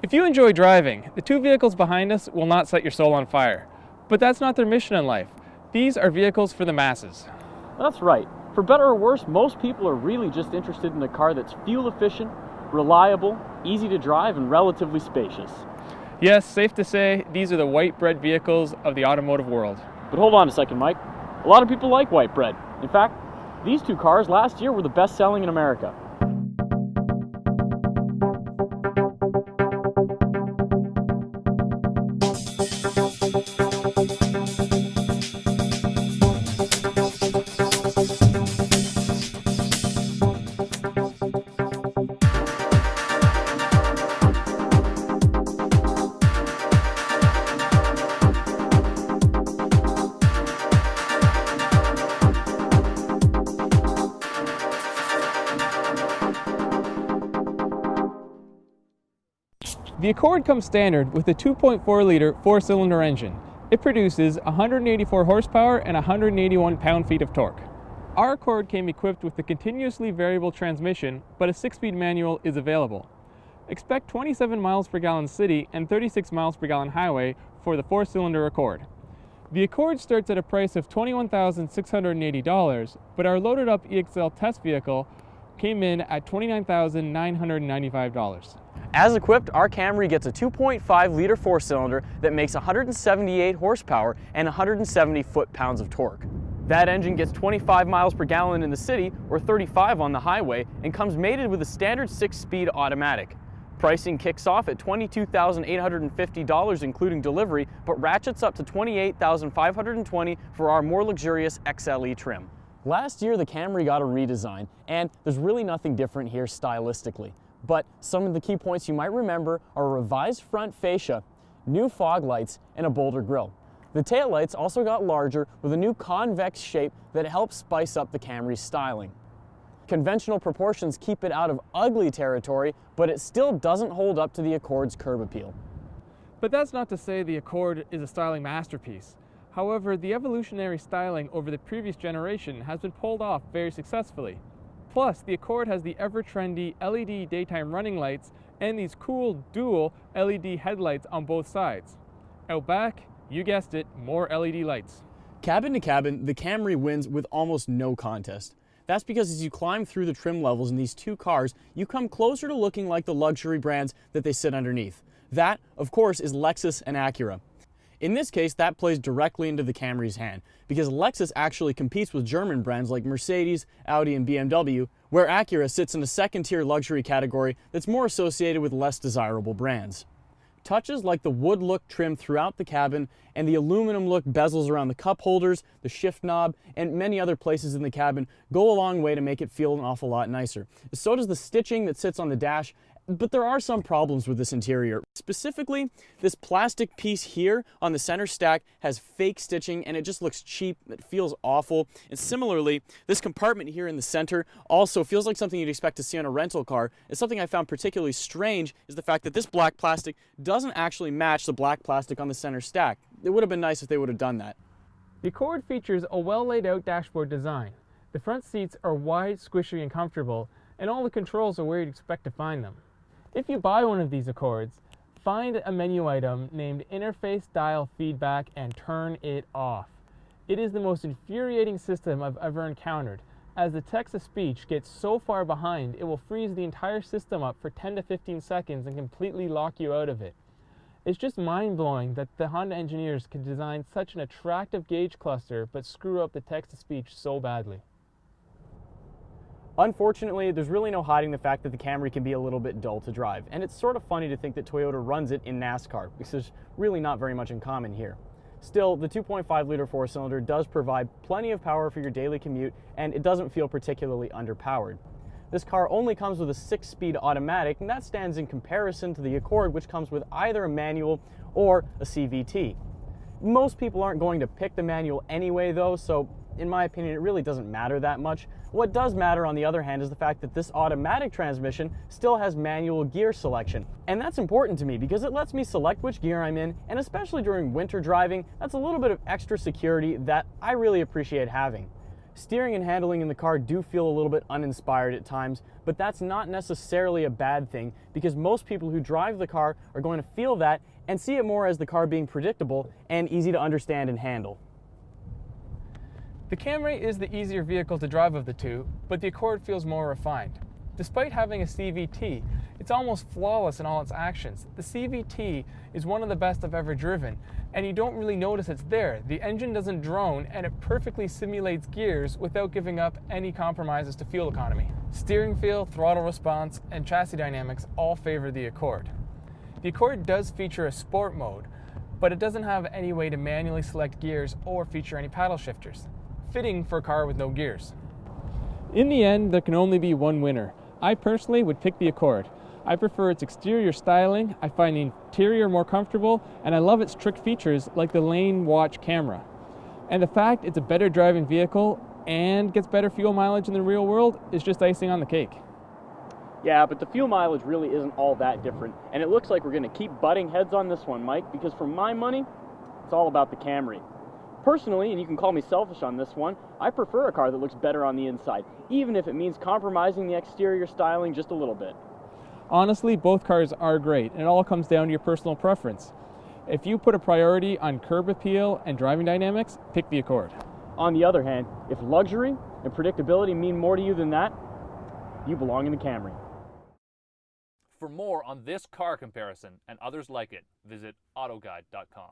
If you enjoy driving, the two vehicles behind us will not set your soul on fire. But that's not their mission in life. These are vehicles for the masses. That's right. For better or worse, most people are really just interested in a car that's fuel efficient, reliable, easy to drive, and relatively spacious. Yes, safe to say, these are the white bread vehicles of the automotive world. But hold on a second, Mike. A lot of people like white bread. In fact, these two cars last year were the best selling in America. The Accord comes standard with a 2.4-liter four-cylinder engine. It produces 184 horsepower and 181 pound-feet of torque. Our Accord came equipped with a continuously variable transmission, but a 6-speed manual is available. Expect 27 miles per gallon city and 36 miles per gallon highway for the four-cylinder Accord. The Accord starts at a price of $21,680, but our loaded-up EXL test vehicle came in at $29,995. As equipped, our Camry gets a 2.5-liter four-cylinder that makes 178 horsepower and 170 foot-pounds of torque. That engine gets 25 miles per gallon in the city or 35 on the highway and comes mated with a standard 6-speed automatic. Pricing kicks off at $22,850 including delivery, but ratchets up to $28,520 for our more luxurious XLE trim. Last year the Camry got a redesign, and there's really nothing different here stylistically. But some of the key points you might remember are a revised front fascia, new fog lights, and a bolder grille. The taillights also got larger with a new convex shape that helps spice up the Camry's styling. Conventional proportions keep it out of ugly territory, but it still doesn't hold up to the Accord's curb appeal. But that's not to say the Accord is a styling masterpiece. However, the evolutionary styling over the previous generation has been pulled off very successfully. Plus, the Accord has the ever-trendy LED daytime running lights and these cool dual LED headlights on both sides. Out back, you guessed it, more LED lights. Cabin to cabin, the Camry wins with almost no contest. That's because as you climb through the trim levels in these two cars, you come closer to looking like the luxury brands that they sit underneath. That, of course, is Lexus and Acura. In this case, that plays directly into the Camry's hand, because Lexus actually competes with German brands like Mercedes, Audi, and BMW, where Acura sits in a second-tier luxury category that's more associated with less desirable brands. Touches like the wood look trim throughout the cabin and the aluminum look bezels around the cup holders, the shift knob, and many other places in the cabin go a long way to make it feel an awful lot nicer. So does the stitching that sits on the dash. But there are some problems with this interior. Specifically, this plastic piece here on the center stack has fake stitching and it just looks cheap. It feels awful. And similarly, this compartment here in the center also feels like something you'd expect to see on a rental car. And something I found particularly strange is the fact that this black plastic doesn't actually match the black plastic on the center stack. It would have been nice if they would have done that. The Accord features a well laid out dashboard design. The front seats are wide, squishy, and comfortable, and all the controls are where you'd expect to find them. If you buy one of these Accords, find a menu item named Interface Dial Feedback and turn it off. It is the most infuriating system I've ever encountered. As the text-to-speech gets so far behind, it will freeze the entire system up for 10 to 15 seconds and completely lock you out of it. It's just mind-blowing that the Honda engineers could design such an attractive gauge cluster but screw up the text-to-speech so badly. Unfortunately, there's really no hiding the fact that the Camry can be a little bit dull to drive, and it's sort of funny to think that Toyota runs it in NASCAR, because there's really not very much in common here. Still, the 2.5-liter four-cylinder does provide plenty of power for your daily commute, and it doesn't feel particularly underpowered. This car only comes with a 6-speed automatic, and that stands in comparison to the Accord, which comes with either a manual or a CVT. Most people aren't going to pick the manual anyway, though, so in my opinion, it really doesn't matter that much. What does matter, on the other hand, is the fact that this automatic transmission still has manual gear selection. And that's important to me because it lets me select which gear I'm in, and especially during winter driving, that's a little bit of extra security that I really appreciate having. Steering and handling in the car do feel a little bit uninspired at times, but that's not necessarily a bad thing because most people who drive the car are going to feel that and see it more as the car being predictable and easy to understand and handle. The Camry is the easier vehicle to drive of the two, but the Accord feels more refined. Despite having a CVT, it's almost flawless in all its actions. The CVT is one of the best I've ever driven, and you don't really notice it's there. The engine doesn't drone, and it perfectly simulates gears without giving up any compromises to fuel economy. Steering feel, throttle response, and chassis dynamics all favor the Accord. The Accord does feature a sport mode, but it doesn't have any way to manually select gears or feature any paddle shifters, fitting for a car with no gears. In the end, there can only be one winner. I personally would pick the Accord. I prefer its exterior styling, I find the interior more comfortable, and I love its trick features like the lane watch camera. And the fact it's a better driving vehicle and gets better fuel mileage in the real world is just icing on the cake. Yeah, but the fuel mileage really isn't all that different, and it looks like we're going to keep butting heads on this one, Mike, because for my money, it's all about the Camry. Personally, and you can call me selfish on this one, I prefer a car that looks better on the inside, even if it means compromising the exterior styling just a little bit. Honestly, both cars are great, and it all comes down to your personal preference. If you put a priority on curb appeal and driving dynamics, pick the Accord. On the other hand, if luxury and predictability mean more to you than that, you belong in the Camry. For more on this car comparison and others like it, visit autoguide.com.